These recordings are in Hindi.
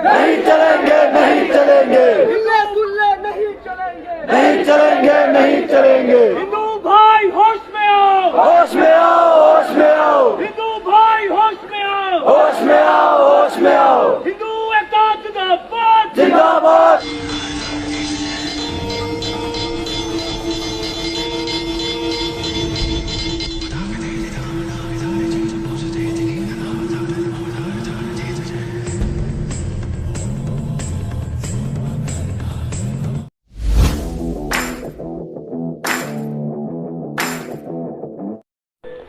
नहीं चलेंगे, नहीं चलेंगे, गुल्ले नहीं चलेंगे, नहीं चलेंगे, नहीं चलेंगे। हिंदू भाई होश में आओ, होश में आओ, होश में आओ, हिंदू भाई होश में आओ, होश में आओ, होश में आओ। हिंदू एकता जिंदाबाद, जिंदाबाद।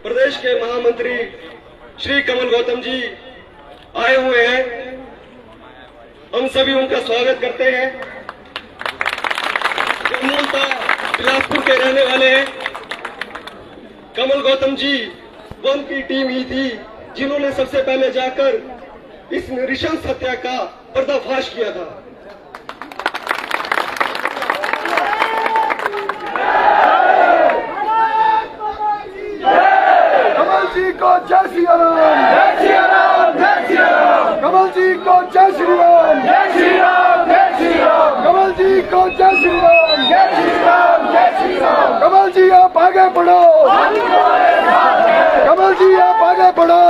प्रदेश के महामंत्री श्री कमल गौतम जी आए हुए हैं। हम सभी उनका स्वागत करते हैं। जो मूलतः बिलासपुर के रहने वाले हैं। कमल गौतम जी वो उनकी टीम ही थी जिन्होंने सबसे पहले जाकर इस नृशंस हत्या का पर्दाफाश किया था। जी को जय श्री राम, जय श्री राम, जय श्री राम। कमल जी को जय श्री राम, जय श्री राम, जय श्री राम। कमल जी को जय श्री राम, जय श्री राम, जय श्री राम। कमल जी आप आगे बढ़ो, कमल जी आप आगे बढ़ो।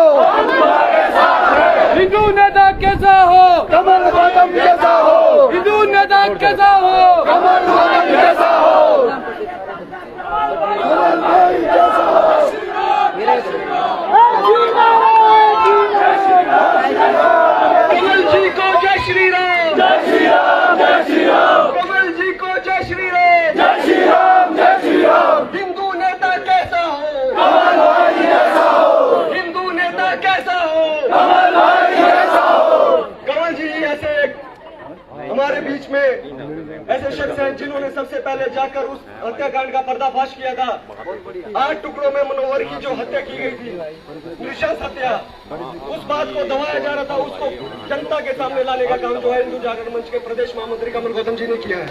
हिंदू नेता कैसा हो, कमल गौतम जैसा हो, हिंदू नेता कैसा हो, कमल गौतम जैसा हो, कमल भाई जैसा हो। कमल जी को जय श्री राम, जय श्री राम, जय श्री राम। कमल जी को जय श्री राम, जय श्री राम, जय श्री राम। हिंदू नेता कैसा हो, कमल भाई जैसा हो, हिंदू नेता कैसा हो। कमल भाई जैसा हो। कमल जी ऐसे हमारे बीच में ऐसे शख्स हैं जिन्होंने सबसे पहले जाकर उस हत्याकांड का पर्दाफाश किया था। 8 टुकड़ों में मनोहर की जो हत्या की गई थी, नृशंस हत्या, उस बात को दबाया जा रहा था। उसको जनता के सामने लाने का काम जो है हिंदू जागरण मंच के प्रदेश महामंत्री कमल गौतम जी ने किया है।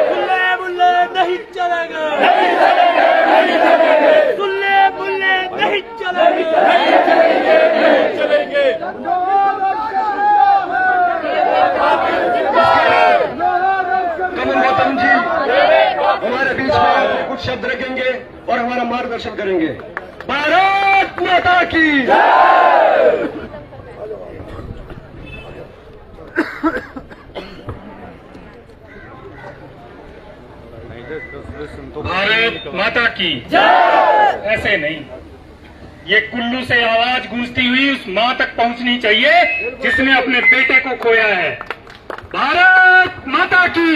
गुल्ले बुल्ले नहीं चलेंगे, गुल्ले बुल्ले नहीं चलेंगे, कमल गौतम जी हमारे बीच में कुछ शब्द रखेंगे और हमारा मार्गदर्शन करेंगे। भारत माता की भारत माता की ऐसे नहीं, ये कुल्लू से आवाज गूंजती हुई उस मां तक पहुंचनी चाहिए जिसने अपने बेटे को खोया है। भारत माता की,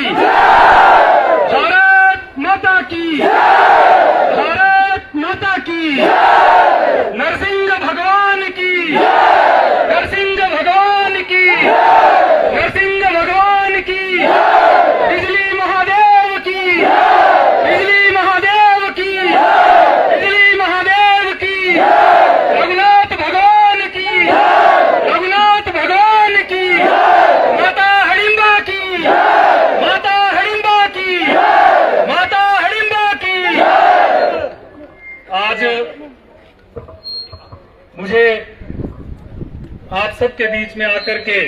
भारत माता की, भारत माता की, नरसिंह भगवान की, नरसिंह भगवान की, नरसिंह भगवान की, बिजली महादेव की, बिजली महादेव की, बिजली महादेव की, रघुनाथ भगवान की, रघुनाथ भगवान की, माता हडिम्बा की, माता हडिम्बा की, माता हडिम्बा की। आज मुझे आप सबके बीच में आकर के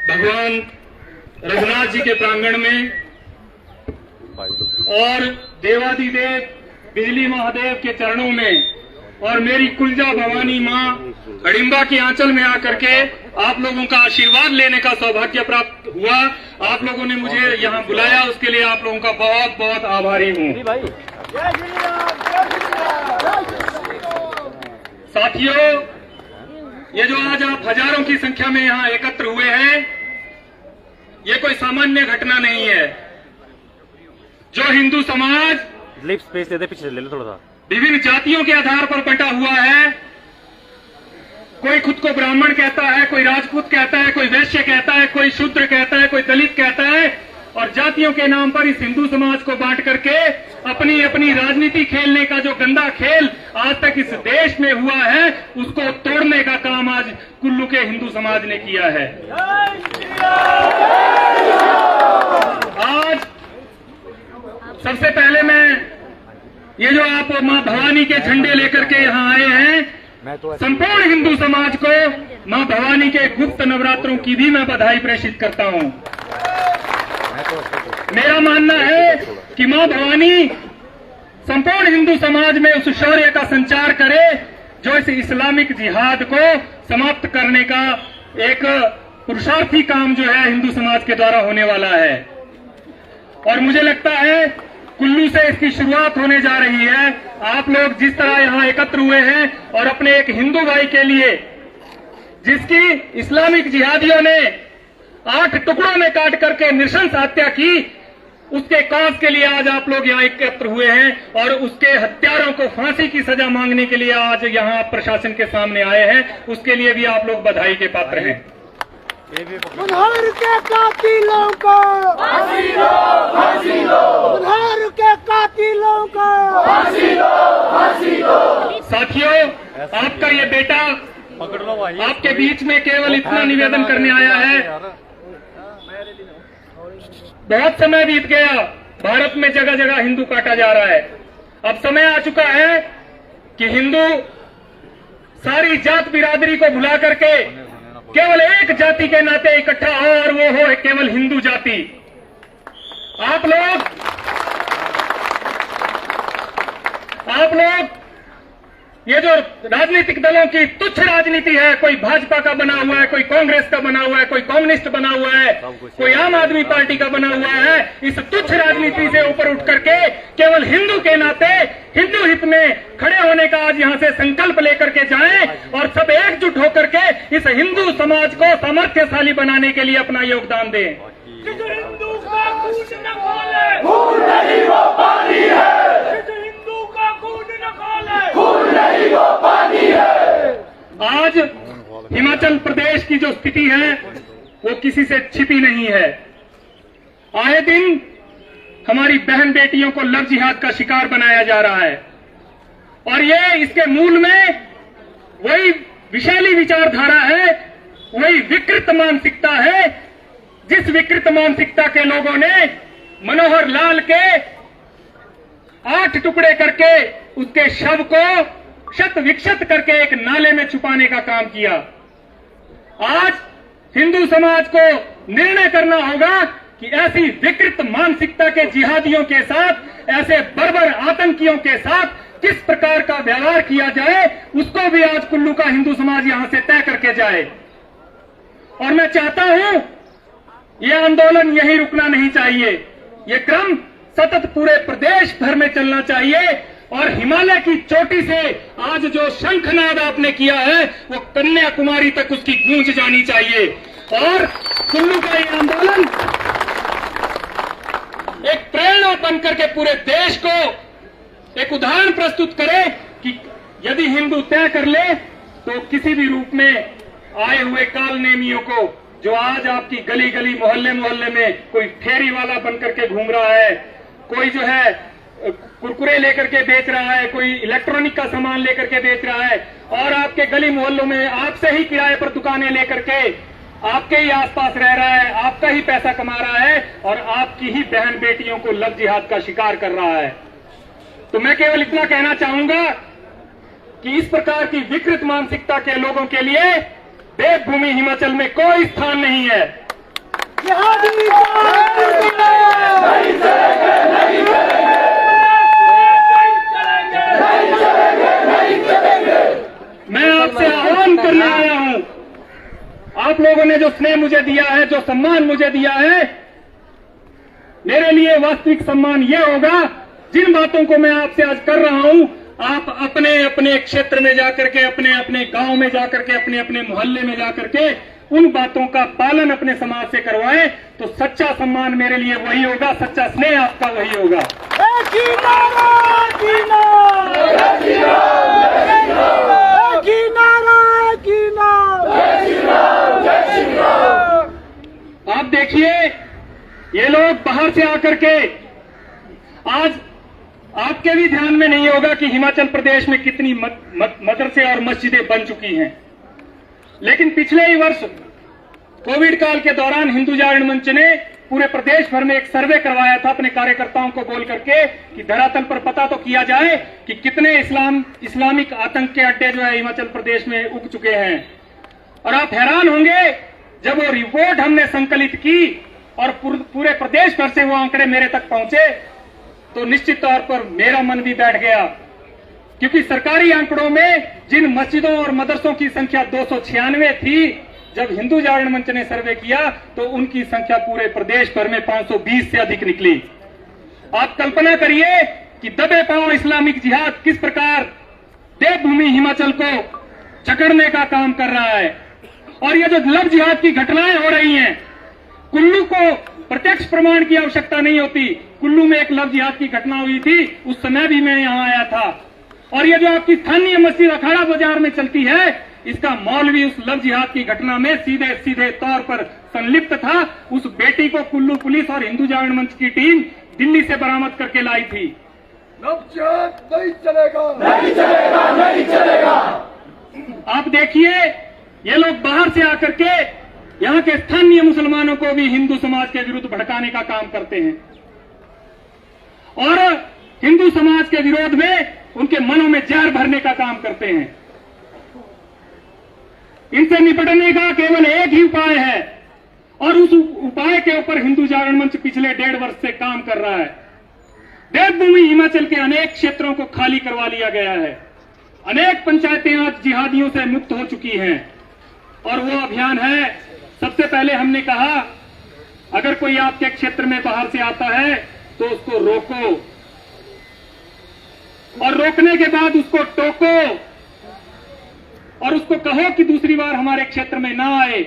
भगवान रघुनाथ जी के प्रांगण में और देवादिदेव बिजली महादेव के चरणों में और मेरी कुलजा भवानी मां हडिम्बा के आंचल में आकर के आप लोगों का आशीर्वाद लेने का सौभाग्य प्राप्त हुआ। आप लोगों ने मुझे यहाँ बुलाया, उसके लिए आप लोगों का बहुत बहुत आभारी हूँ। साथियों, ये जो आज आप हजारों की संख्या में यहाँ एकत्र हुए हैं, ये कोई सामान्य घटना नहीं है। जो हिंदू समाज लिप स्पेस दे दे, पीछे ले लो थोड़ा सा, विभिन्न जातियों के आधार पर बंटा हुआ है। कोई खुद को ब्राह्मण कहता है, कोई राजपूत कहता है, कोई वैश्य कहता है, कोई शूद्र कहता है, कोई दलित कहता है, और जातियों के नाम पर इस हिंदू समाज को बांट करके अपनी अपनी राजनीति खेलने का जो गंदा खेल आज तक इस देश में हुआ है, उसको तोड़ने का काम आज कुल्लू के हिंदू समाज ने किया है। आज सबसे पहले मैं ये जो आप मां भवानी के झंडे लेकर के यहाँ आए हैं, संपूर्ण हिंदू समाज को मां भवानी के गुप्त नवरात्रों की भी मैं बधाई प्रेषित करता हूँ। मेरा मानना है कि मां भवानी संपूर्ण हिंदू समाज में उस शौर्य का संचार करे जो इस इस्लामिक जिहाद को समाप्त करने का एक पुरुषार्थी काम जो है हिंदू समाज के द्वारा होने वाला है। और मुझे लगता है कुल्लू से इसकी शुरुआत होने जा रही है। आप लोग जिस तरह यहाँ एकत्र हुए हैं और अपने एक हिंदू भाई के लिए जिसकी इस्लामिक जिहादियों ने 8 टुकड़ों में काट करके नृशंस हत्या की, उसके काज के लिए आज आप लोग यहाँ एकत्र हुए हैं और उसके हत्यारों को फांसी की सजा मांगने के लिए आज यहाँ प्रशासन के सामने आए हैं। उसके लिए भी आप लोग बधाई के पात्र हैं। उन्हार के कातिलों को फांसी दो, फांसी दो। उन्हार के कातिलों को फांसी दो, फांसी दो। साथियों, आपका ये बेटा पकड़ लो भाई, आपके बीच में केवल इतना निवेदन करने आया है। बहुत समय बीत गया, भारत में जगह जगह हिंदू काटा जा रहा है। अब समय आ चुका है कि हिंदू सारी जात बिरादरी को भुला करके केवल एक जाति के नाते इकट्ठा हो और वो हो केवल हिंदू जाति। आप लोग ये जो राजनीतिक दलों की तुच्छ राजनीति है, कोई भाजपा का बना हुआ है, कोई कांग्रेस का बना हुआ है, कोई कम्युनिस्ट बना हुआ है, कोई आम आदमी पार्टी का बना हुआ है, इस तुच्छ राजनीति से ऊपर उठ करके केवल हिंदू के नाते हिंदू हित में खड़े होने का आज यहाँ से संकल्प लेकर के जाएं और सब एकजुट होकर के इस हिंदू समाज को सामर्थ्यशाली बनाने के लिए अपना योगदान दें। हिंदू का खून न खोले, खून नहीं वो पानी है। हिंदू का खून न खोले, खून नहीं वो पानी है। आज हिमाचल प्रदेश की जो स्थिति है वो किसी से छिपी नहीं है। आए दिन हमारी बहन बेटियों को लव जिहाद का शिकार बनाया जा रहा है और ये इसके मूल में वही विषैली विचारधारा है, वही विकृत मानसिकता है जिस विकृत मानसिकता के लोगों ने मनोहर लाल के 8 टुकड़े करके उसके शव को शत विक्षत करके एक नाले में छुपाने का काम किया। आज हिंदू समाज को निर्णय करना होगा कि ऐसी विकृत मानसिकता के जिहादियों के साथ, ऐसे बर्बर आतंकियों के साथ किस प्रकार का व्यवहार किया जाए, उसको भी आज कुल्लू का हिंदू समाज यहां से तय करके जाए। और मैं चाहता हूं यह आंदोलन यहीं रुकना नहीं चाहिए, ये क्रम सतत पूरे प्रदेश भर में चलना चाहिए और हिमालय की चोटी से आज जो शंखनाद आपने किया है वो कन्याकुमारी तक उसकी गूंज जानी चाहिए और कुल्लू का ये आंदोलन एक प्रेरणा बनकर के पूरे देश को एक उदाहरण प्रस्तुत करे कि यदि हिंदू तय कर ले तो किसी भी रूप में आए हुए काल नेमियों को, जो आज आपकी गली गली मोहल्ले मोहल्ले में कोई फेरी वाला बनकर के घूम रहा है, कोई जो है कुरकुरे लेकर के बेच रहा है, कोई इलेक्ट्रॉनिक का सामान लेकर के बेच रहा है और आपके गली मोहल्लों में आपसे ही किराए पर दुकानें लेकर के आपके ही आसपास रह रहा है, आपका ही पैसा कमा रहा है और आपकी ही बहन बेटियों को लव जिहाद का शिकार कर रहा है। तो मैं केवल इतना कहना चाहूंगा कि इस प्रकार की विकृत मानसिकता के लोगों के लिए देवभूमि हिमाचल में कोई स्थान नहीं है। मैं आपसे आह्वान करने आया हूं, आप लोगों ने जो स्नेह मुझे दिया है, जो सम्मान मुझे दिया है, मेरे लिए वास्तविक सम्मान ये होगा जिन बातों को मैं आपसे आज कर रहा हूं, आप अपने अपने क्षेत्र में जाकर के, अपने अपने गांव में जाकर के, अपने अपने मोहल्ले में जाकर के उन बातों का पालन अपने समाज से करवाएं तो सच्चा सम्मान मेरे लिए वही होगा, सच्चा स्नेह आपका वही होगा। आप देखिए ये लोग बाहर से आकर के, आज आपके भी ध्यान में नहीं होगा कि हिमाचल प्रदेश में कितनी मदरसे और मस्जिदें बन चुकी हैं, लेकिन पिछले ही वर्ष कोविड काल के दौरान हिंदू जागरण मंच ने पूरे प्रदेश भर में एक सर्वे करवाया था अपने कार्यकर्ताओं को बोल करके कि धरातल पर पता तो किया जाए कि कितने इस्लामिक आतंक के अड्डे जो है हिमाचल प्रदेश में उग चुके हैं। और आप हैरान होंगे जब वो रिपोर्ट हमने संकलित की और पूरे प्रदेश भर से वो आंकड़े मेरे तक पहुंचे तो निश्चित तौर पर मेरा मन भी बैठ गया, क्योंकि सरकारी आंकड़ों में जिन मस्जिदों और मदरसों की संख्या 296 थी, जब हिंदू जागरण मंच ने सर्वे किया तो उनकी संख्या पूरे प्रदेश भर में 520 से अधिक निकली। आप कल्पना करिए कि दबे पांव इस्लामिक जिहाद किस प्रकार देवभूमि हिमाचल को जकड़ने का काम कर रहा है। और ये जो लव जिहाद की घटनाएं हो रही हैं, कुल्लू को प्रत्यक्ष प्रमाण की आवश्यकता नहीं होती। कुल्लू में एक लव जिहाद की घटना हुई थी, उस समय भी मैं यहां आया था। और ये जो आपकी स्थानीय मस्जिद अखाड़ा बाजार में चलती है, इसका मौलवी उस लव जिहाद की घटना में सीधे सीधे तौर पर संलिप्त था। उस बेटी को कुल्लू पुलिस और हिंदू जागरण मंच की टीम दिल्ली से बरामद करके लाई थी। लव जिहाद नहीं चलेगा, नहीं चलेगा, नहीं चलेगा। आप देखिए ये लोग बाहर से आकर के यहाँ के स्थानीय मुसलमानों को भी हिंदू समाज के विरुद्ध भड़काने का काम करते हैं और हिंदू समाज के विरोध में उनके मनों में जहर भरने का काम करते हैं। इनसे निपटने का केवल एक ही उपाय है और उस उपाय के ऊपर हिंदू जागरण मंच पिछले 1.5 वर्ष से काम कर रहा है। देवभूमि हिमाचल के अनेक क्षेत्रों को खाली करवा लिया गया है। अनेक पंचायतें आज जिहादियों से मुक्त हो चुकी हैं और वो अभियान है, सबसे पहले हमने कहा अगर कोई आपके क्षेत्र में बाहर से आता है तो उसको रोको और रोकने के बाद उसको टोको और उसको कहो कि दूसरी बार हमारे क्षेत्र में ना आए।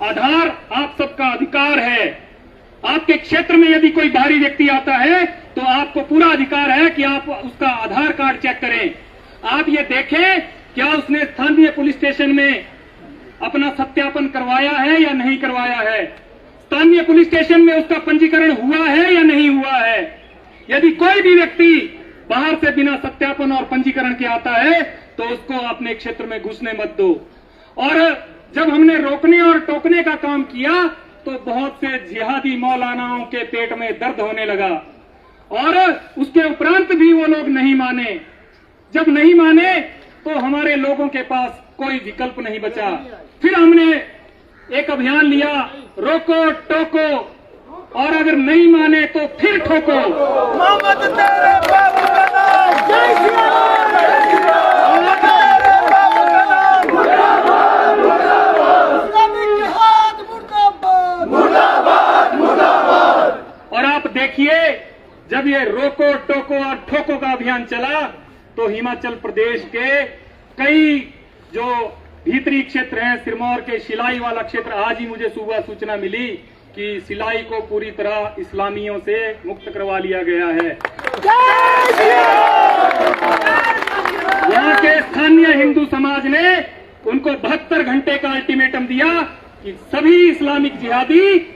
आधार आप सबका अधिकार है। आपके क्षेत्र में यदि कोई बाहरी व्यक्ति आता है तो आपको पूरा अधिकार है कि आप उसका आधार कार्ड चेक करें। आप ये देखें क्या उसने स्थानीय पुलिस स्टेशन में अपना सत्यापन करवाया है या नहीं करवाया है, स्थानीय पुलिस स्टेशन में उसका पंजीकरण हुआ है या नहीं हुआ है। यदि कोई भी व्यक्ति बाहर से बिना सत्यापन और पंजीकरण के आता है तो उसको अपने क्षेत्र में घुसने मत दो। और जब हमने रोकने और टोकने का काम किया तो बहुत से जिहादी मौलानाओं के पेट में दर्द होने लगा और उसके उपरांत भी वो लोग नहीं माने। जब नहीं माने तो हमारे लोगों के पास कोई विकल्प नहीं बचा। फिर हमने एक अभियान लिया, रोको टोको, और अगर नहीं माने तो फिर ठोको। मोहम्मद तेरे बाबू का नाम, जय श्री राम, जय श्री राम, तेरे बाबू का नाम, मुर्दाबाद, मुर्दाबाद, इस्लामिक जिहाद मुर्दाबाद, मुर्दाबाद, मुर्दाबाद। और आप देखिए जब ये रोको टोको और ठोको का अभियान चला तो हिमाचल प्रदेश के कई जो भीतरी क्षेत्र हैं, सिरमौर के शिलाई वाला क्षेत्र, आज ही मुझे सुबह सूचना मिली कि सिलाई को पूरी तरह इस्लामियों से मुक्त करवा लिया गया है। यहाँ के स्थानीय हिंदू समाज ने उनको 72 घंटे का अल्टीमेटम दिया कि सभी इस्लामिक जिहादी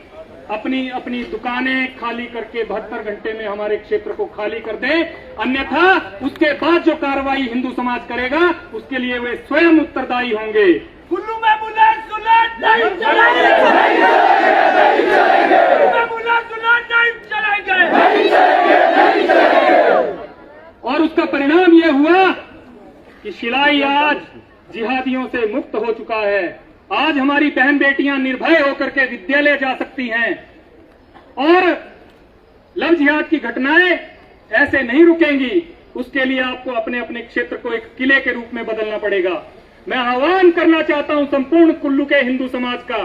अपनी अपनी दुकानें खाली करके 72 घंटे में हमारे क्षेत्र को खाली कर दें, अन्यथा उसके बाद जो कार्रवाई हिंदू समाज करेगा उसके लिए वे स्वयं उत्तरदायी होंगे। कुल्लू में बुलेट नहीं चलेंगे, नहीं चलेंगे। और उसका परिणाम यह हुआ कि शिलाई आज जिहादियों से मुक्त हो चुका है। आज हमारी बहन बेटियां निर्भय होकर के विद्यालय जा सकती हैं और लव जिहाद की घटनाएं ऐसे नहीं रुकेंगी। उसके लिए आपको अपने अपने क्षेत्र को एक किले के रूप में बदलना पड़ेगा। मैं आह्वान करना चाहता हूं संपूर्ण कुल्लू के हिंदू समाज का,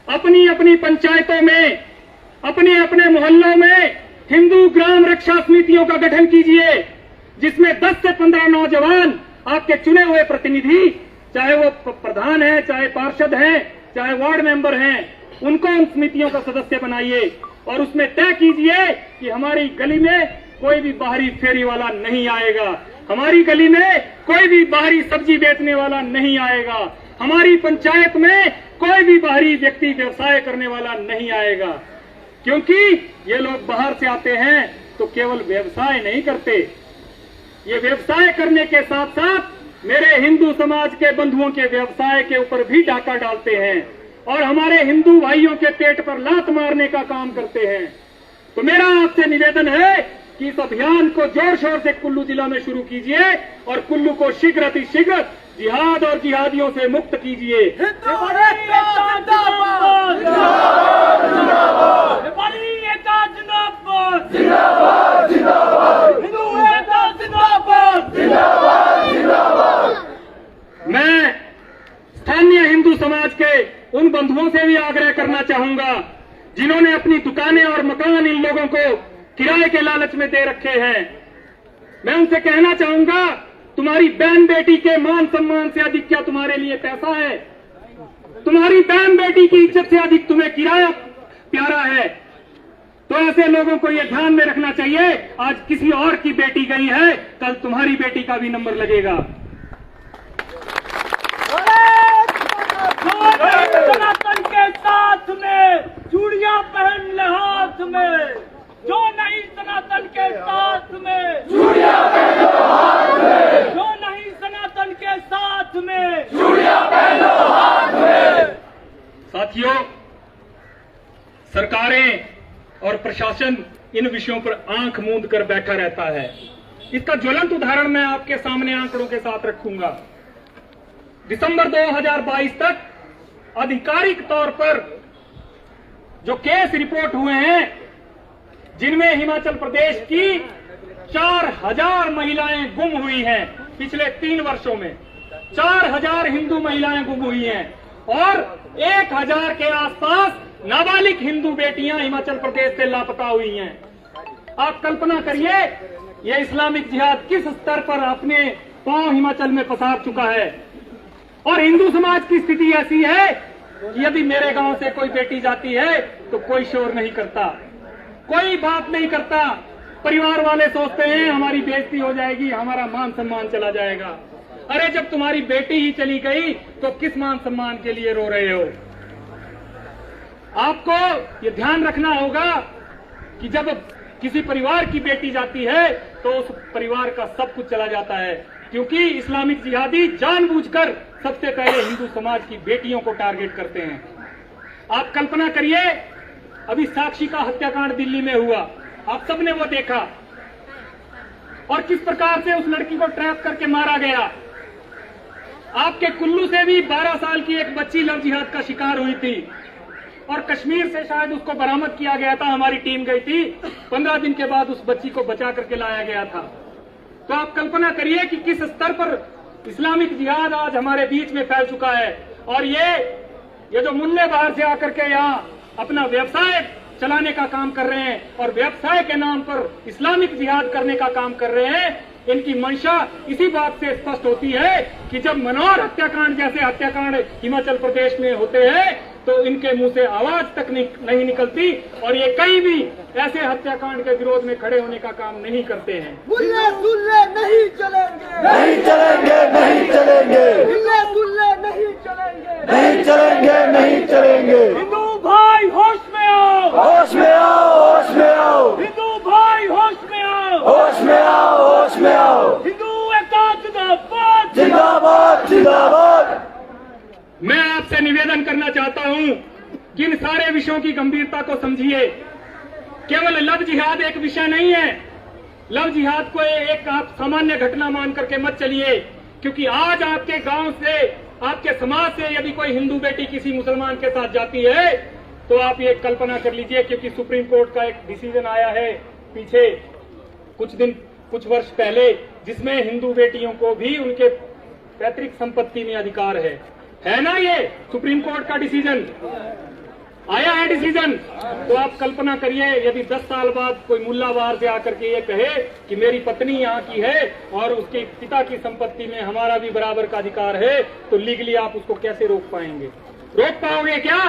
अपनी अपनी पंचायतों में, अपने अपने मोहल्लों में हिंदू ग्राम रक्षा समितियों का गठन कीजिए, जिसमें 10 से 15 नौजवान आपके चुने हुए प्रतिनिधि, चाहे वो प्रधान है, चाहे पार्षद हैं, चाहे वार्ड मेंबर हैं, उनको उन समितियों का सदस्य बनाइए और उसमें तय कीजिए कि हमारी गली में कोई भी बाहरी फेरी वाला नहीं आएगा, हमारी गली में कोई भी बाहरी सब्जी बेचने वाला नहीं आएगा, हमारी पंचायत में कोई भी बाहरी व्यक्ति व्यवसाय करने वाला नहीं आएगा। क्योंकि ये लोग बाहर से आते हैं तो केवल व्यवसाय नहीं करते, ये व्यवसाय करने के साथ साथ मेरे हिंदू समाज के बंधुओं के व्यवसाय के ऊपर भी डाका डालते हैं। और हमारे हिंदू भाइयों के पेट पर लात मारने का काम करते हैं। तो मेरा आपसे निवेदन है कि इस अभियान को जोर शोर से कुल्लू जिला में शुरू कीजिए और कुल्लू को शीघ्र अतिशीघ्र जिहाद और जिहादियों से मुक्त कीजिए। मैं स्थानीय हिंदू समाज के उन बंधुओं से भी आग्रह करना चाहूंगा जिन्होंने अपनी दुकानें और मकान इन लोगों को किराए के लालच में दे रखे हैं। मैं उनसे कहना चाहूंगा, तुम्हारी बहन बेटी के मान सम्मान से अधिक क्या तुम्हारे लिए पैसा है? तुम्हारी बहन बेटी की इज्जत से अधिक तुम्हें किराया प्यारा है। तो ऐसे लोगों को यह ध्यान में रखना चाहिए, आज किसी और की बेटी गई है, कल तुम्हारी बेटी का भी नंबर लगेगा। सनातन के साथ में चूड़ियां पहन ले हाथ में, जो नहीं सनातन के साथ में चूड़ियां पहन लो हाथ में, जो नहीं सनातन के साथ में चूड़ियां पहन लो हाथ में। साथियों, सरकारें और प्रशासन इन विषयों पर आंख मूंद कर बैठा रहता है। इसका ज्वलंत उदाहरण मैं आपके सामने आंकड़ों के साथ रखूंगा। दिसंबर 2022 तक आधिकारिक तौर पर जो केस रिपोर्ट हुए हैं, जिनमें हिमाचल प्रदेश की 4000 महिलाएं गुम हुई हैं। पिछले 3 वर्षों में 4000 हिंदू महिलाएं गुम हुई हैं और 1000 के आसपास नाबालिग हिंदू बेटियां हिमाचल प्रदेश से लापता हुई हैं। आप कल्पना करिए, यह इस्लामिक जिहाद किस स्तर पर अपने पांव हिमाचल में पसार चुका है। और हिंदू समाज की स्थिति ऐसी है कि यदि मेरे गांव से कोई बेटी जाती है तो कोई शोर नहीं करता, कोई बात नहीं करता। परिवार वाले सोचते हैं हमारी बेइज्जती हो जाएगी, हमारा मान सम्मान चला जाएगा। अरे जब तुम्हारी बेटी ही चली गई तो किस मान सम्मान के लिए रो रहे हो? आपको ये ध्यान रखना होगा कि जब किसी परिवार की बेटी जाती है तो उस परिवार का सब कुछ चला जाता है, क्योंकि इस्लामिक जिहादी जानबूझकर सबसे पहले हिंदू समाज की बेटियों को टारगेट करते हैं। आप कल्पना करिए, अभी साक्षी का हत्याकांड दिल्ली में हुआ, आप सबने वो देखा, और किस प्रकार से उस लड़की को ट्रैप करके मारा गया। आपके कुल्लू से भी 12 साल की एक बच्ची लव जिहाद का शिकार हुई थी और कश्मीर से शायद उसको बरामद किया गया था। हमारी टीम गई थी, 15 दिन के बाद उस बच्ची को बचा करके लाया गया था। तो आप कल्पना करिए कि किस स्तर पर इस्लामिक जिहाद आज हमारे बीच में फैल चुका है। और ये जो मुन्ने बाहर से आकर के यहाँ अपना व्यवसाय चलाने का काम कर रहे हैं और व्यवसाय के नाम पर इस्लामिक जिहाद करने का काम कर रहे हैं, इनकी मंशा इसी बात से स्पष्ट होती है कि जब मनोहर हत्याकांड जैसे हत्याकांड हिमाचल प्रदेश में होते हैं तो इनके मुंह से आवाज तक नहीं निकलती और ये कहीं भी ऐसे हत्याकांड के विरोध में खड़े होने का काम नहीं करते हैं। मुल्ले सुल्ले नहीं चलेंगे, नहीं चलेंगे, नहीं चलेंगे, मुल्ले सुल्ले नहीं चलेंगे, नहीं चलेंगे, नहीं चलेंगे। हिंदू भाई होश में आओ, होश में आओ, होश में आओ, हिंदू भाई होश में आओ, होश में आओ, होश में आओ। हिंदू एकता जिंदाबाद, जिंदाबाद, जिंदाबाद। मैं आपसे निवेदन करना चाहता हूं कि इन सारे विषयों की गंभीरता को समझिए। केवल लव जिहाद एक विषय नहीं है। लव जिहाद को एक आप सामान्य घटना मान करके मत चलिए, क्योंकि आज आपके गांव से, आपके समाज से यदि कोई हिंदू बेटी किसी मुसलमान के साथ जाती है तो आप ये कल्पना कर लीजिए, क्योंकि सुप्रीम कोर्ट का एक डिसीजन आया है पीछे कुछ वर्ष पहले, जिसमें हिंदू बेटियों को भी उनके पैतृक संपत्ति में अधिकार है ना। ये सुप्रीम कोर्ट का डिसीजन आया है डिसीजन। तो आप कल्पना करिए, यदि 10 साल बाद कोई मुल्ला बाहर से आकर के ये कहे कि मेरी पत्नी यहाँ की है और उसके पिता की संपत्ति में हमारा भी बराबर का अधिकार है, तो लीगली आप उसको कैसे रोक पाएंगे? रोक पाओगे क्या?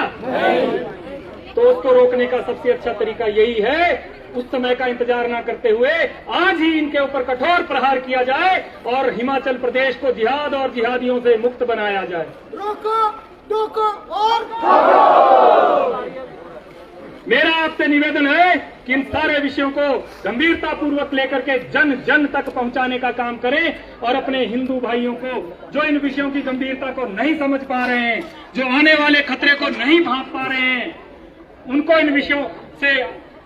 तो उसको रोकने का सबसे अच्छा तरीका यही है, उस समय का इंतजार न करते हुए आज ही इनके ऊपर कठोर प्रहार किया जाए और हिमाचल प्रदेश को जिहाद और जिहादियों से मुक्त बनाया जाए। रोको, टोको और मेरा आपसे निवेदन है कि इन सारे विषयों को गंभीरता पूर्वक लेकर के जन जन तक पहुंचाने का काम करें और अपने हिंदू भाइयों को जो इन विषयों की गंभीरता को नहीं समझ पा रहे हैं, जो आने वाले खतरे को नहीं भांप पा रहे हैं, उनको इन विषयों से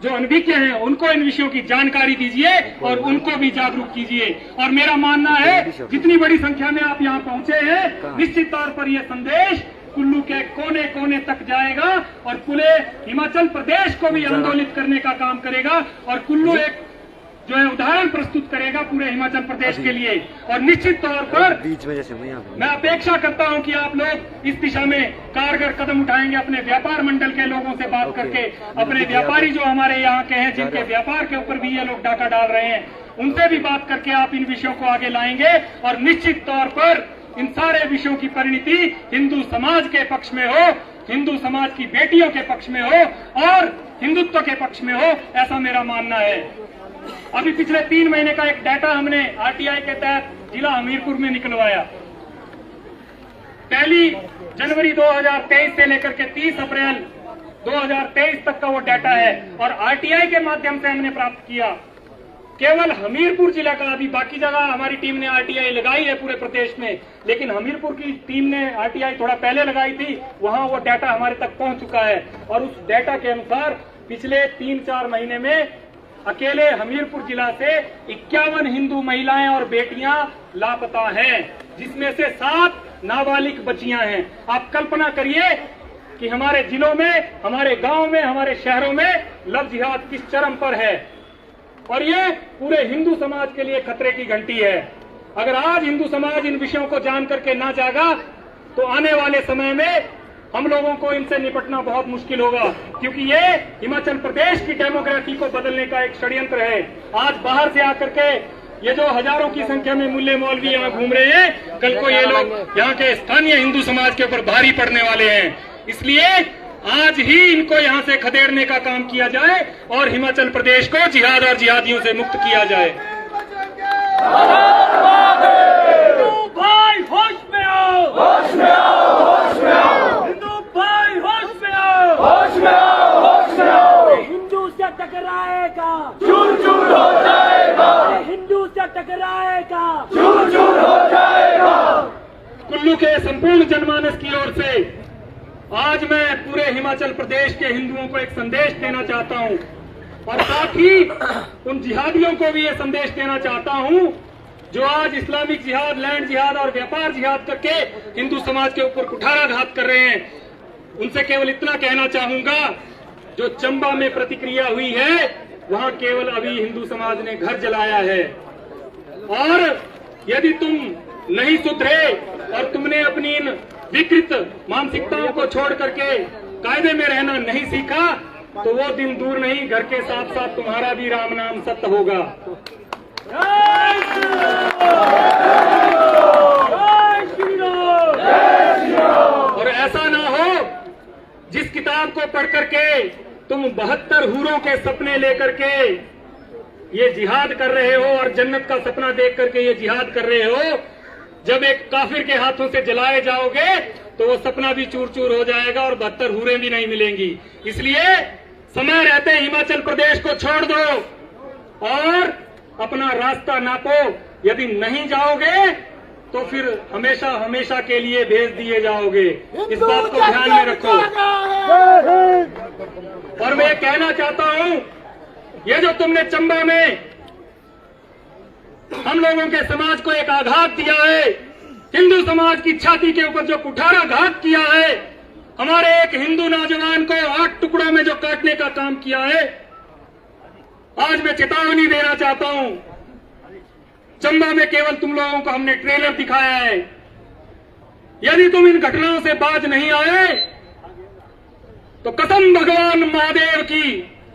जो अनभिज्ञ हैं उनको इन विषयों की जानकारी दीजिए और उनको भी जागरूक कीजिए। और मेरा मानना है जितनी बड़ी संख्या में आप यहाँ पहुंचे हैं, निश्चित तौर पर यह संदेश कुल्लू के कोने कोने तक जाएगा और पूरे हिमाचल प्रदेश को भी आंदोलित करने का काम करेगा और कुल्लू एक जो है उदाहरण प्रस्तुत करेगा पूरे हिमाचल प्रदेश के लिए। और निश्चित तौर पर बीच में जैसे मैं अपेक्षा करता हूं कि आप लोग इस दिशा में कारगर कदम उठाएंगे, अपने व्यापार मंडल के लोगों से बात करके, अपने व्यापारी जो हमारे यहाँ के हैं जिनके व्यापार के ऊपर भी ये लोग डाका डाल रहे हैं, उनसे भी बात करके आप इन विषयों को आगे लाएंगे और निश्चित तौर पर इन सारे विषयों की परिणति हिंदू समाज के पक्ष में हो, हिंदू समाज की बेटियों के पक्ष में हो और हिंदुत्व के पक्ष में हो, ऐसा मेरा मानना है। अभी पिछले 3 महीने का एक डाटा हमने आरटीआई के तहत जिला हमीरपुर में निकलवाया। 1 जनवरी 2023 से लेकर के 30 अप्रैल 2023 तक का वो डाटा है और आरटीआई के माध्यम से हमने प्राप्त किया। केवल हमीरपुर जिला का, अभी बाकी जगह हमारी टीम ने आरटीआई लगाई है पूरे प्रदेश में, लेकिन हमीरपुर की टीम ने आरटीआई थोड़ा पहले लगाई थी, वहां वो डाटा हमारे तक पहुंच चुका है। और उस डाटा के अनुसार पिछले 3-4 महीने में अकेले हमीरपुर जिला से 51 हिंदू महिलाएं और बेटियां लापता हैं, जिसमें से 7 नाबालिग बच्चियां हैं। आप कल्पना करिए कि हमारे जिलों में, हमारे गांव में, हमारे शहरों में लव जिहाद किस चरम पर है और ये पूरे हिंदू समाज के लिए खतरे की घंटी है। अगर आज हिंदू समाज इन विषयों को जान करके ना जागा तो आने वाले समय में हम लोगों को इनसे निपटना बहुत मुश्किल होगा, क्योंकि ये हिमाचल प्रदेश की डेमोग्राफी को बदलने का एक षड्यंत्र है। आज बाहर से आकर के ये जो हजारों की संख्या में मुल्ले मौलवी यहाँ घूम रहे हैं, कल को ये लोग यहाँ के स्थानीय हिंदू समाज के ऊपर भारी पड़ने वाले हैं। इसलिए आज ही इनको यहाँ से खदेड़ने का काम किया जाए और हिमाचल प्रदेश को जिहाद और जिहादियों से मुक्त किया जाए। हिंदू भाई होश में आओ, होश में आओ, होश में आओ, हिंदू भाई होश में आओ, होश में आओ, होश में आओ। हिंदू से टकराएगा, चूर चूर हो जाएगा, हिंदू से टकराएगा, चूर चूर हो जाएगा। कुल्लू के संपूर्ण जनमानस की ओर से आज मैं पूरे हिमाचल प्रदेश के हिंदुओं को एक संदेश देना चाहता हूं और साथ ही उन जिहादियों को भी ये संदेश देना चाहता हूं जो आज इस्लामिक जिहाद, लैंड जिहाद और व्यापार जिहाद करके हिंदू समाज के ऊपर कुठाराघात कर रहे हैं। उनसे केवल इतना कहना चाहूंगा, जो चंबा में प्रतिक्रिया हुई है वहां केवल अभी हिंदू समाज ने घर जलाया है। और यदि तुम नहीं सुधरे और तुमने अपनी इन विकृत मानसिकताओं को छोड़ करके कायदे में रहना नहीं सीखा तो वो दिन दूर नहीं, घर के साथ साथ तुम्हारा भी राम नाम सत्य होगा। और ऐसा ना हो जिस किताब को पढ़ करके तुम 72 हूरों के सपने लेकर के ये जिहाद कर रहे हो और जन्नत का सपना देख करके ये जिहाद कर रहे हो, जब एक काफिर के हाथों से जलाए जाओगे तो वो सपना भी चूर चूर हो जाएगा और 72 हूरें भी नहीं मिलेंगी। इसलिए समय रहते हिमाचल प्रदेश को छोड़ दो और अपना रास्ता नापो। यदि नहीं जाओगे तो फिर हमेशा हमेशा के लिए भेज दिए जाओगे। इस बात को ध्यान में रखो। और मैं कहना चाहता हूं, ये जो तुमने चंबा में हम लोगों के समाज को एक आघात दिया है, हिंदू समाज की छाती के ऊपर जो कुठाराघात किया है, हमारे एक हिंदू नौजवान को 8 टुकड़ों में जो काटने का काम किया है, आज मैं चेतावनी देना चाहता हूं। चंबा में केवल तुम लोगों को हमने ट्रेलर दिखाया है। यदि तुम इन घटनाओं से बाज नहीं आए तो कसम भगवान महादेव की,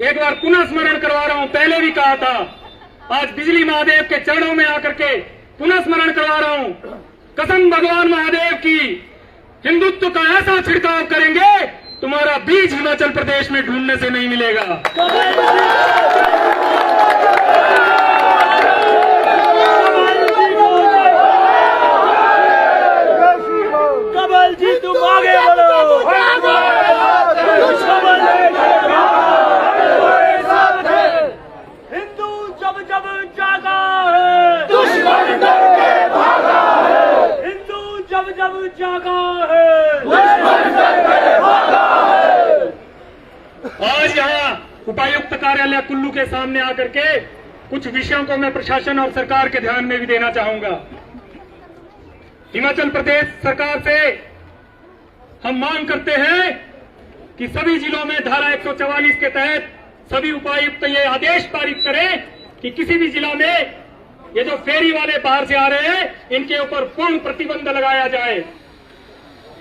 एक बार पुनः स्मरण करवा रहा हूं, पहले भी कहा था, आज बिजली महादेव के चरणों में आकर के पुनः स्मरण करवा रहा हूं, कसम भगवान महादेव की, हिंदुत्व का ऐसा छिड़काव करेंगे तुम्हारा बीज हिमाचल प्रदेश में ढूंढने से नहीं मिलेगा। कमल जी तुम आगे बढ़ो। के सामने आकर के कुछ विषयों को मैं प्रशासन और सरकार के ध्यान में भी देना चाहूंगा। हिमाचल प्रदेश सरकार से हम मांग करते हैं कि सभी जिलों में धारा 144 के तहत सभी उपायुक्त ये आदेश पारित करें कि किसी भी जिला में ये जो फेरी वाले बाहर से आ रहे हैं इनके ऊपर पूर्ण प्रतिबंध लगाया जाए।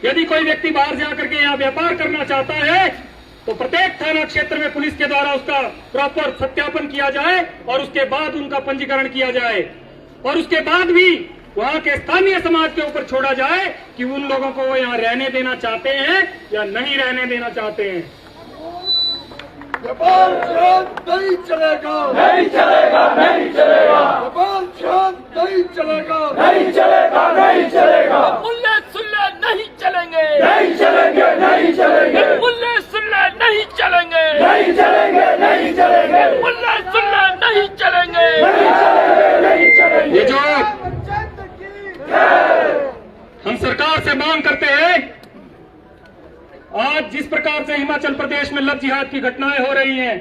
यदि कोई व्यक्ति बाहर से आकर के यहाँ व्यापार करना चाहता है तो प्रत्येक थाना क्षेत्र में पुलिस के द्वारा उसका प्रॉपर सत्यापन किया जाए और उसके बाद उनका पंजीकरण किया जाए और उसके बाद भी वहाँ के स्थानीय समाज के ऊपर छोड़ा जाए कि उन लोगों को वो यहाँ रहने देना चाहते हैं या नहीं रहने देना चाहते हैं। व्यापार शांत नहीं चलेगा, नहीं चलेगा, नहीं चलेगा, व्यापार शांत नहीं चलेगा, नहीं चलेगा, नहीं चलेगा, मुल्ले सुल्ले नहीं चलेंगे, नहीं चलेंगे, नहीं चलेंगे, मुल्ले सुल्ले नहीं चलेंगे, नहीं चलेंगे, नहीं चलेंगे, मुल्ले सुल्ले नहीं चलेंगे। नहीं चलेंगे, नहीं चलेंगे। ये जो हम सरकार से मांग करते हैं, आज जिस प्रकार से हिमाचल प्रदेश में लव जिहाद की घटनाएं हो रही हैं,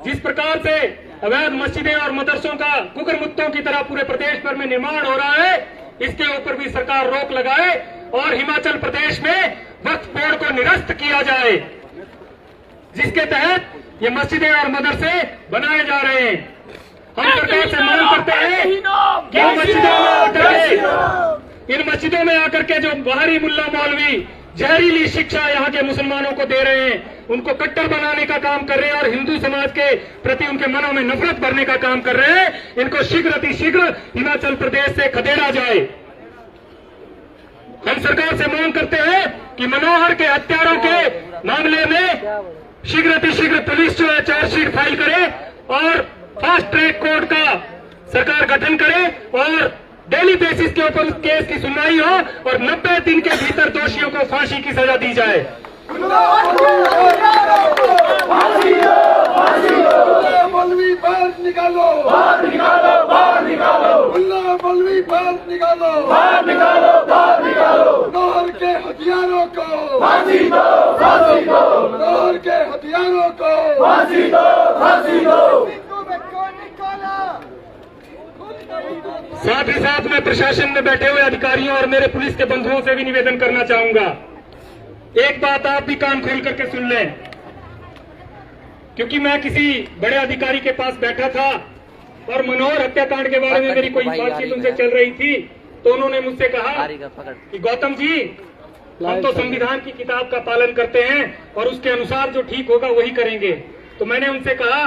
जिस प्रकार से अवैध मस्जिदें और मदरसों का कुकर मुत्तों की तरह पूरे प्रदेश भर में निर्माण हो रहा है, इसके ऊपर भी सरकार रोक लगाए और हिमाचल प्रदेश में वक्फ बोर्ड को निरस्त किया जाए, जिसके तहत ये मस्जिदें और मदरसे बनाए जा रहे हैं। हम सरकार से मांग करते हैं कि इन मस्जिदों में आकर के जो बाहरी मुल्ला मौलवी जहरीली शिक्षा यहाँ के मुसलमानों को दे रहे हैं, उनको कट्टर बनाने का काम कर रहे हैं और हिंदू समाज के प्रति उनके मनों में नफरत भरने का काम कर रहे हैं, इनको शीघ्र अतिशीघ्र हिमाचल प्रदेश से खदेड़ा जाए। हम सरकार से मांग करते हैं कि मनोहर के हत्यारों के मामले में शीघ्र अतिशीघ्र पुलिस जो है चार्जशीट फाइल करे और फास्ट ट्रैक कोर्ट का सरकार गठन करे और डेली बेसिस के ऊपर उस केस की सुनवाई हो और 90 दिन के भीतर दोषियों को फांसी की सजा दी जाए। मौलवी बाहर निकालो, बाहर निकालो, बाहर निकालो, मुल्ला मौलवी बाहर निकालो, बाहर निकालो, बाहर निकालो, नौहर के हथियारों को फांसी दो, फांसी दो, नौहर के हथियारों को फांसी दो, फांसी दो। साथ ही साथ मैं प्रशासन में बैठे हुए अधिकारियों और मेरे पुलिस के बंधुओं से भी निवेदन करना चाहूंगा, एक बात आप भी कान खोल करके सुन लें, क्योंकि मैं किसी बड़े अधिकारी के पास बैठा था और मनोहर हत्याकांड के बारे में मेरी कोई बातचीत उनसे चल रही थी, तो उन्होंने मुझसे कहा कि गौतम जी, हम तो संविधान की किताब का पालन करते हैं और उसके अनुसार जो ठीक होगा वही करेंगे। तो मैंने उनसे कहा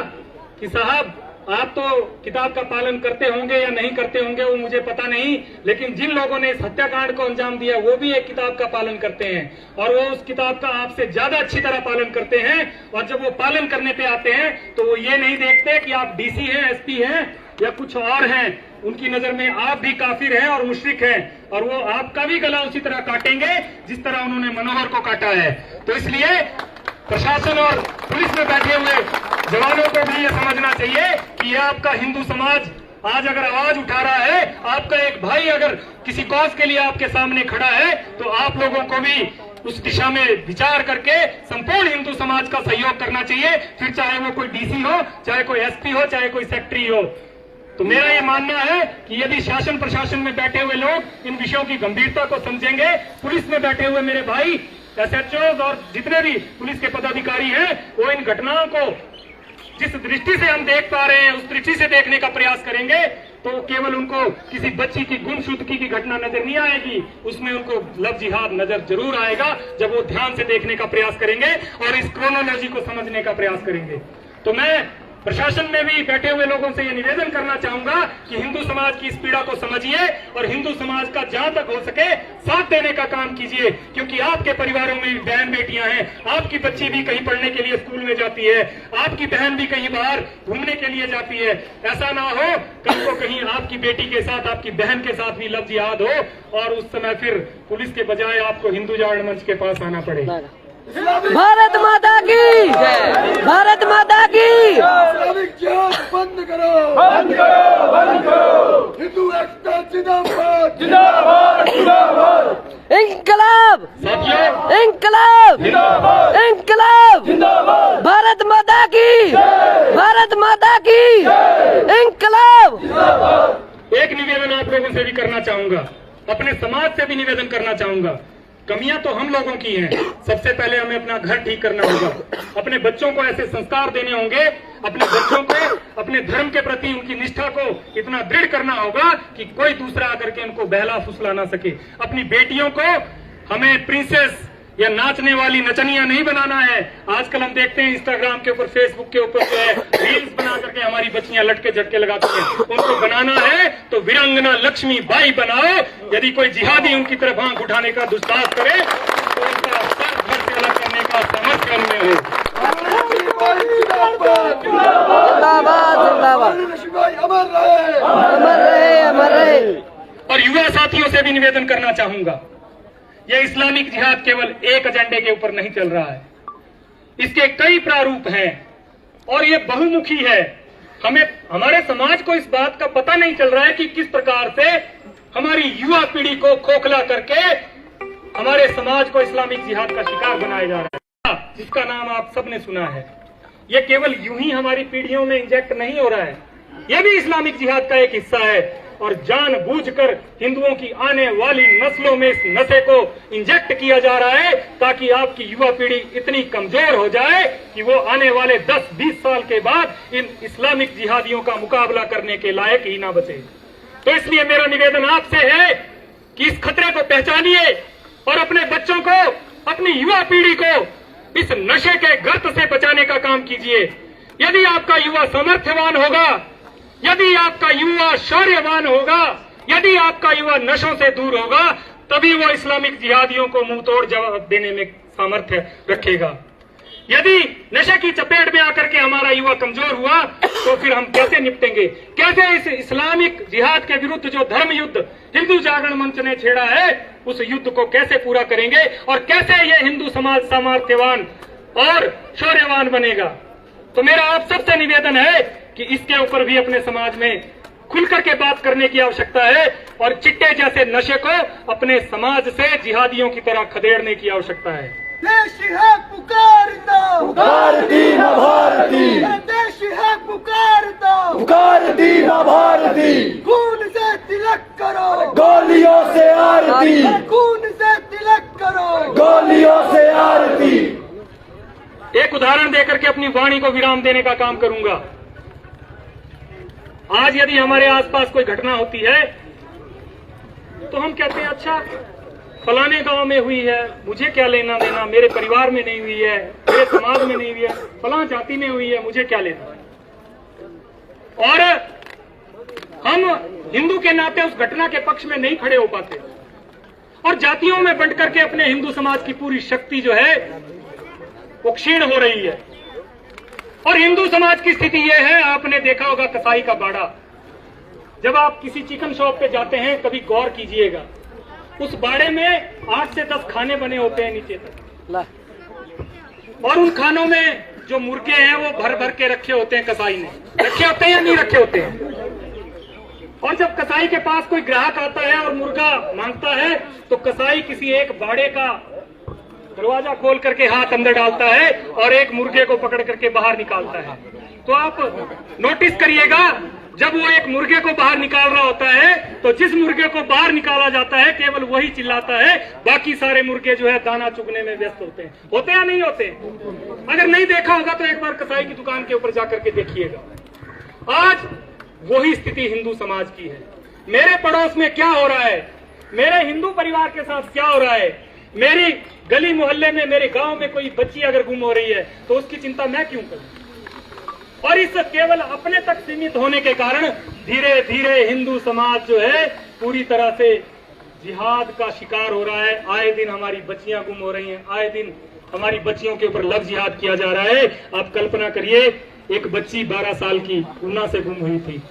कि साहब, आप तो किताब का पालन करते होंगे या नहीं करते होंगे वो मुझे पता नहीं, लेकिन जिन लोगों ने इस हत्याकांड को अंजाम दिया वो भी एक किताब का पालन करते हैं और वो उस किताब का आपसे ज्यादा अच्छी तरह पालन करते हैं। और जब वो पालन करने पे आते हैं तो वो ये नहीं देखते कि आप डीसी हैं, एसपी हैं या कुछ और हैं, उनकी नजर में आप भी काफिर हैं और मुशरिक हैं और वो आपका भी गला उसी तरह काटेंगे जिस तरह उन्होंने मनोहर को काटा है। तो इसलिए प्रशासन और पुलिस में बैठे हुए जवानों को भी ये समझना चाहिए कि ये आपका हिंदू समाज आज अगर आवाज उठा रहा है, आपका एक भाई अगर किसी कॉज के लिए आपके सामने खड़ा है, तो आप लोगों को भी उस दिशा में विचार करके संपूर्ण हिंदू समाज का सहयोग करना चाहिए, फिर चाहे वो कोई डीसी हो, चाहे कोई एसपी हो, चाहे कोई सेक्रेटरी हो। तो मेरा ये मानना है कि यदि शासन प्रशासन में बैठे हुए लोग इन विषयों की गंभीरता को समझेंगे, पुलिस में बैठे हुए मेरे भाई एसएचओ और जितने भी पुलिस के पदाधिकारी हैं, वो इन घटनाओं को जिस दृष्टि से हम देख पा रहे हैं उस दृष्टि से देखने का प्रयास करेंगे, तो केवल उनको किसी बच्ची की गुमशुदगी की घटना नजर नहीं आएगी, उसमें उनको लव जिहाद नजर जरूर आएगा जब वो ध्यान से देखने का प्रयास करेंगे और इस क्रोनोलॉजी को समझने का प्रयास करेंगे। तो मैं प्रशासन में भी बैठे हुए लोगों से यह निवेदन करना चाहूंगा कि हिंदू समाज की इस पीड़ा को समझिए और हिंदू समाज का जहां तक हो सके साथ देने का काम कीजिए, क्योंकि आपके परिवारों में भी बहन बेटियां हैं, आपकी बच्ची भी कहीं पढ़ने के लिए स्कूल में जाती है, आपकी बहन भी कहीं बाहर घूमने के लिए जाती है। ऐसा ना हो कल को कहीं आपकी बेटी के साथ, आपकी बहन के साथ भी लव जिहाद हो और उस समय फिर पुलिस के बजाय आपको हिंदू जागरण मंच के पास आना पड़े। भारत माता की, भारत माता की। इस्लामिक जिहाद बंद करो, बंद करो, बंद करो। हिंदू एकता जिंदाबाद, जिंदाबाद, जिंदाबाद। इंकलाब, साथियों, इंकलाब, जिंदाबाद, इंकलाब। जिंदाबाद। भारत माता की, भारत माता आप लोगों से भी करना चाहूंगा, अपने समाज से भी निवेदन करना चाहूंगा। कमियां तो हम लोगों की हैं। सबसे पहले हमें अपना घर ठीक करना होगा, अपने बच्चों को ऐसे संस्कार देने होंगे, अपने बच्चों को अपने धर्म के प्रति उनकी निष्ठा को इतना दृढ़ करना होगा कि कोई दूसरा आकर के उनको बहला फुसला ना सके। अपनी बेटियों को हमें प्रिंसेस या नाचने वाली नचनिया नहीं बनाना है। आजकल हम देखते हैं इंस्टाग्राम के ऊपर, फेसबुक के ऊपर जो है रील्स बना करके हमारी बच्चियां लटके झटके लगाती हैं। उनको बनाना है तो वीरांगना लक्ष्मी बाई बनाओ। यदि कोई जिहादी उनकी तरफ आंख उठाने का दुस्साहस करे तो उनका सर घर से अलग करने का सामर्थ्य उनमें हो। जिंदाबाद जिंदाबाद, लक्ष्मीबाई अमर रहे, अमर रहे अमर रहे। और युवा साथियों से भी निवेदन करना चाहूंगा, यह इस्लामिक जिहाद केवल एक एजेंडे के ऊपर नहीं चल रहा है, इसके कई प्रारूप हैं और ये बहुमुखी है। हमारे समाज को इस बात का पता नहीं चल रहा है कि किस प्रकार से हमारी युवा पीढ़ी को खोखला करके हमारे समाज को इस्लामिक जिहाद का शिकार बनाया जा रहा है, जिसका नाम आप सबने सुना है। ये केवल यूं ही हमारी पीढ़ियों में इंजेक्ट नहीं हो रहा है, यह भी इस्लामिक जिहाद का एक हिस्सा है और जानबूझकर हिंदुओं की आने वाली नस्लों में इस नशे को इंजेक्ट किया जा रहा है ताकि आपकी युवा पीढ़ी इतनी कमजोर हो जाए कि वो आने वाले 10-20 साल के बाद इन इस्लामिक जिहादियों का मुकाबला करने के लायक ही ना बचे। तो इसलिए मेरा निवेदन आपसे है कि इस खतरे को पहचानिए और अपने बच्चों को, अपनी युवा पीढ़ी को इस नशे के गर्त से बचाने का काम कीजिए। यदि आपका युवा सामर्थ्यवान होगा, यदि आपका युवा शौर्यवान होगा, यदि आपका युवा नशों से दूर होगा, तभी वो इस्लामिक जिहादियों को मुंह तोड़ जवाब देने में सामर्थ्य रखेगा। यदि नशे की चपेट में आकर के हमारा युवा कमजोर हुआ तो फिर हम कैसे निपटेंगे? कैसे इस इस्लामिक जिहाद के विरुद्ध जो धर्म युद्ध हिंदू जागरण मंच ने छेड़ा है उस युद्ध को कैसे पूरा करेंगे और कैसे ये हिंदू समाज सामर्थ्यवान और शौर्यवान बनेगा? तो मेरा आप सबसे निवेदन है कि इसके ऊपर भी अपने समाज में खुल करके बात करने की आवश्यकता है और चिट्टे जैसे नशे को अपने समाज से जिहादियों की तरह खदेड़ने की आवश्यकता है। देश है पुकारता, पुकारती न भारती, देश है पुकारता, पुकारती न भारती, खून से तिलक करो, गोलियों से आरती, खून से तिलक करो, गोलियों से आरती। एक उदाहरण देकर के अपनी वाणी को विराम देने का काम करूंगा। आज यदि हमारे आसपास कोई घटना होती है तो हम कहते हैं अच्छा फलाने गांव में हुई है, मुझे क्या लेना देना, मेरे परिवार में नहीं हुई है, मेरे समाज में नहीं हुई है, फलां जाति में हुई है, मुझे क्या लेना। और हम हिंदू के नाते उस घटना के पक्ष में नहीं खड़े हो पाते और जातियों में बंट करके अपने हिंदू समाज की पूरी शक्ति जो है वो क्षीण हो रही है। और हिंदू समाज की स्थिति यह है, आपने देखा होगा कसाई का बाड़ा। जब आप किसी चिकन शॉप पे जाते हैं कभी गौर कीजिएगा, उस बाड़े में 8 से 10 खाने बने होते हैं नीचे तक, और उन खानों में जो मुर्गे हैं वो भर भर के रखे होते हैं, कसाई ने रखे होते हैं या नहीं रखे होते हैं। और जब कसाई के पास कोई ग्राहक आता है और मुर्गा मांगता है तो कसाई किसी एक बाड़े का दरवाजा खोल करके हाथ अंदर डालता है और एक मुर्गे को पकड़ करके बाहर निकालता है। तो आप नोटिस करिएगा, जब वो एक मुर्गे को बाहर निकाल रहा होता है तो जिस मुर्गे को बाहर निकाला जाता है केवल वही चिल्लाता है, बाकी सारे मुर्गे जो है दाना चुगने में व्यस्त होते हैं। होते या नहीं होते? अगर नहीं देखा होगा तो एक बार कसाई की दुकान के ऊपर जाकर के देखिएगा। आज वही स्थिति हिंदू समाज की है। मेरे पड़ोस में क्या हो रहा है, मेरे हिंदू परिवार के साथ क्या हो रहा है, मेरी गली मोहल्ले में, मेरे गांव में कोई बच्ची अगर गुम हो रही है तो उसकी चिंता मैं क्यों करूं? और इस केवल अपने तक सीमित होने के कारण धीरे धीरे हिंदू समाज जो है पूरी तरह से जिहाद का शिकार हो रहा है। आए दिन हमारी बच्चियां गुम हो रही हैं, आए दिन हमारी बच्चियों के ऊपर लव जिहाद किया जा रहा है। आप कल्पना करिए, एक बच्ची 12 साल की ऊना से गुम हुई थी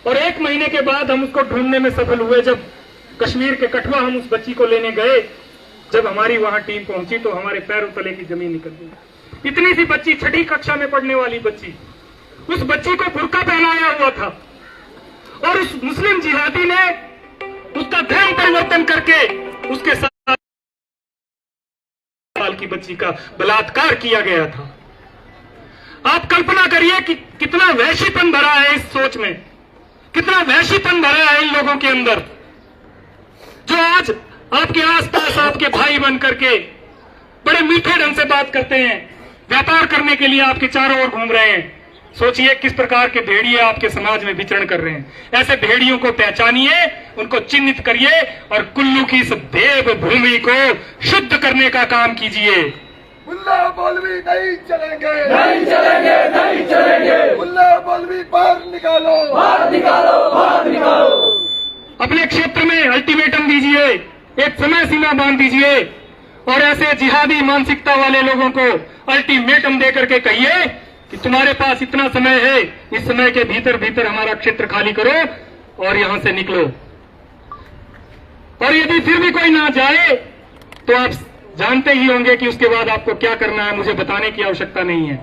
और 1 महीने के बाद हम उसको ढूंढने में सफल हुए। जब कश्मीर के कठुआ हम उस बच्ची को लेने गए, जब हमारी वहां टीम पहुंची तो हमारे पैरों तले की जमीन निकल गई। इतनी सी बच्ची, 6ठी कक्षा में पढ़ने वाली बच्ची, उस बच्ची को बुर्का पहनाया हुआ था और उस मुस्लिम जिहादी ने उसका धर्म परिवर्तन करके उसके साथ साल की बच्ची का बलात्कार किया गया था। आप कल्पना करिए कि कितना वैश्यपन भरा है इस सोच में। कितना वैश्यपन भरा है इन लोगों के अंदर, जो आज आपके आसपास आपके भाई बन करके बड़े मीठे ढंग से बात करते हैं, व्यापार करने के लिए आपके चारों ओर घूम रहे हैं। सोचिए किस प्रकार के भेड़िए आपके समाज में विचरण कर रहे हैं। ऐसे भेड़ियों को पहचानिए, उनको चिन्हित करिए और कुल्लू की इस देव भूमि को शुद्ध करने का काम कीजिए। मुल्ला मौलवी नहीं चलेंगे, नहीं चलेंगे, नहीं चलेंगे। मुल्ला मौलवी बाहर निकालो, बाहर निकालो, बाहर निकालो। अपने क्षेत्र में अल्टीमेटम दीजिए, एक समय सीमा बांध दीजिए और ऐसे जिहादी मानसिकता वाले लोगों को अल्टीमेटम देकर के कहिए कि तुम्हारे पास इतना समय है, इस समय के भीतर भीतर हमारा क्षेत्र खाली करो और यहां से निकलो। और यदि फिर भी कोई ना जाए तो आप जानते ही होंगे कि उसके बाद आपको क्या करना है, मुझे बताने की आवश्यकता नहीं है।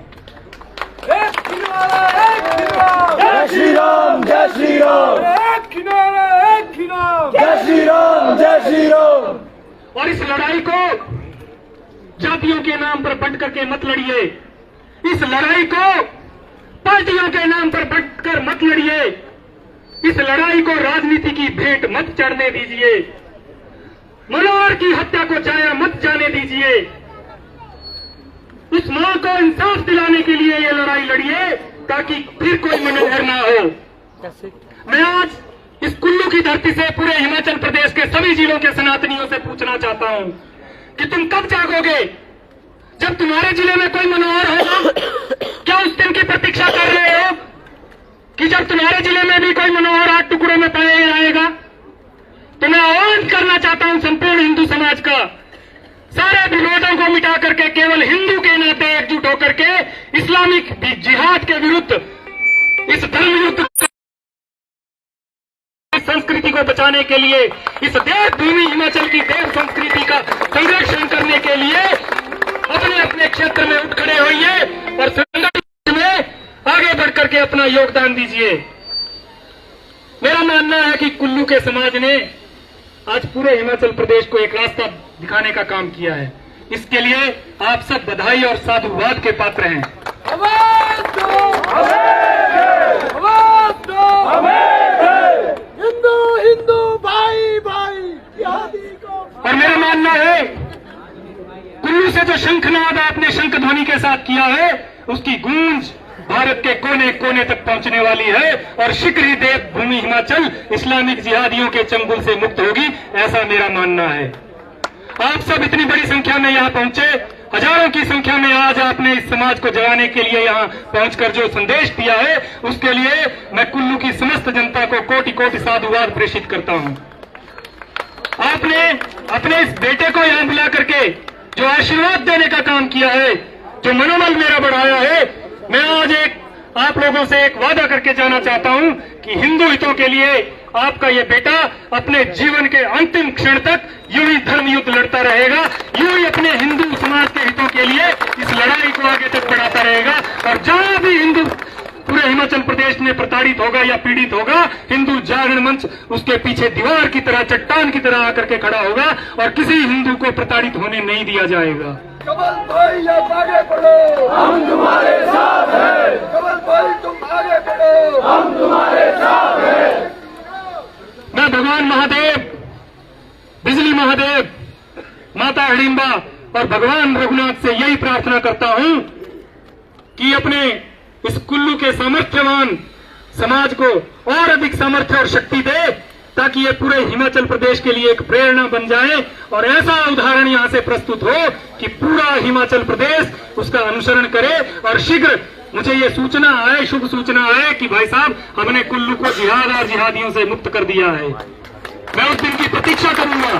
जय श्री राम, जय श्री राम, जय श्री राम, जय श्री राम। और इस लड़ाई को जातियों के नाम पर बंट करके मत लड़िए, इस लड़ाई को पार्टियों के नाम पर बंट कर मत लड़िए, इस लड़ाई को राजनीति की भेंट मत चढ़ने दीजिए, मनोहर की हत्या को जाया मत जाने दीजिए। उस मां को इंसाफ दिलाने के लिए ये लड़ाई लड़िए ताकि फिर कोई मनोहर ना हो। मैं आज इस कुल्लू की धरती से पूरे हिमाचल प्रदेश के सभी जिलों के सनातनियों से पूछना चाहता हूं कि तुम कब जागोगे? जब तुम्हारे जिले में कोई मनोहर होगा? क्या उस दिन की प्रतीक्षा कर रहे हो कि जब तुम्हारे जिले में भी कोई मनोहर 8 टुकड़ों में पाया जाएगा? तो मैं आह्वान करना चाहता हूं संपूर्ण हिंदू समाज का, सारे विरोधों को मिटा करके केवल हिंदू के नाते एकजुट होकर के इस्लामिक जिहाद के विरुद्ध, इस धर्म युद्ध संस्कृति को बचाने के लिए, इस देव भूमि हिमाचल की देव संस्कृति का संरक्षण करने के लिए अपने अपने क्षेत्र में उठ खड़े होइए और संगठन में आगे बढ़ करके अपना योगदान दीजिए। मेरा मानना है कि कुल्लू के समाज ने आज पूरे हिमाचल प्रदेश को एक रास्ता दिखाने का काम किया है। इसके लिए आप सब बधाई और साधुवाद के पात्र हैं। हिंदू हिंदू भाई भाई, और मेरा मानना है कुल्लू से जो शंखनाद आपने शंख ध्वनि के साथ किया है, उसकी गूंज भारत के कोने कोने तक पहुंचने वाली है और शीघ्र ही देव भूमि हिमाचल इस्लामिक जिहादियों के चंगुल से मुक्त होगी, ऐसा मेरा मानना है। आप सब इतनी बड़ी संख्या में यहाँ पहुंचे, हजारों की संख्या में आज आपने इस समाज को जगाने के लिए यहाँ पहुंचकर जो संदेश दिया है, उसके लिए मैं कुल्लू की समस्त जनता को कोटि कोटि साधुवाद प्रेषित करता हूँ। आपने अपने इस बेटे को यहाँ बुला करके जो आशीर्वाद देने का काम किया है, जो मनोबल मेरा बढ़ाया है, मैं आज आप लोगों से एक वादा करके जाना चाहता हूं कि हिंदू हितों के लिए आपका ये बेटा अपने जीवन के अंतिम क्षण तक यूं ही धर्म युद्ध लड़ता रहेगा, यूं ही अपने हिंदू समाज के हितों के लिए इस लड़ाई को आगे तक बढ़ाता रहेगा। और जहां भी हिंदू पूरे हिमाचल प्रदेश में प्रताड़ित होगा या पीड़ित होगा, हिंदू जागरण मंच उसके पीछे दीवार की तरह, चट्टान की तरह आकर के खड़ा होगा और किसी हिंदू को प्रताड़ित होने नहीं दिया जाएगा। कमल भाई आप आगे बढ़ो, हम तुम्हारे साथ हैं। कमल भाई तुम आगे बढ़ो, हम तुम्हारे साथ हैं। मैं भगवान महादेव, बिजली महादेव, माता हिडिंबा और भगवान रघुनाथ से यही प्रार्थना करता हूं कि अपने इस कुल्लू के सामर्थ्यवान समाज को और अधिक सामर्थ्य और शक्ति दे, ताकि ये पूरे हिमाचल प्रदेश के लिए एक प्रेरणा बन जाए और ऐसा उदाहरण यहां से प्रस्तुत हो कि पूरा हिमाचल प्रदेश उसका अनुसरण करे और शीघ्र मुझे ये सूचना आए, शुभ सूचना आए कि भाई साहब हमने कुल्लू को जिहाद और जिहादियों से मुक्त कर दिया है। मैं उस दिन की प्रतीक्षा करूंगा।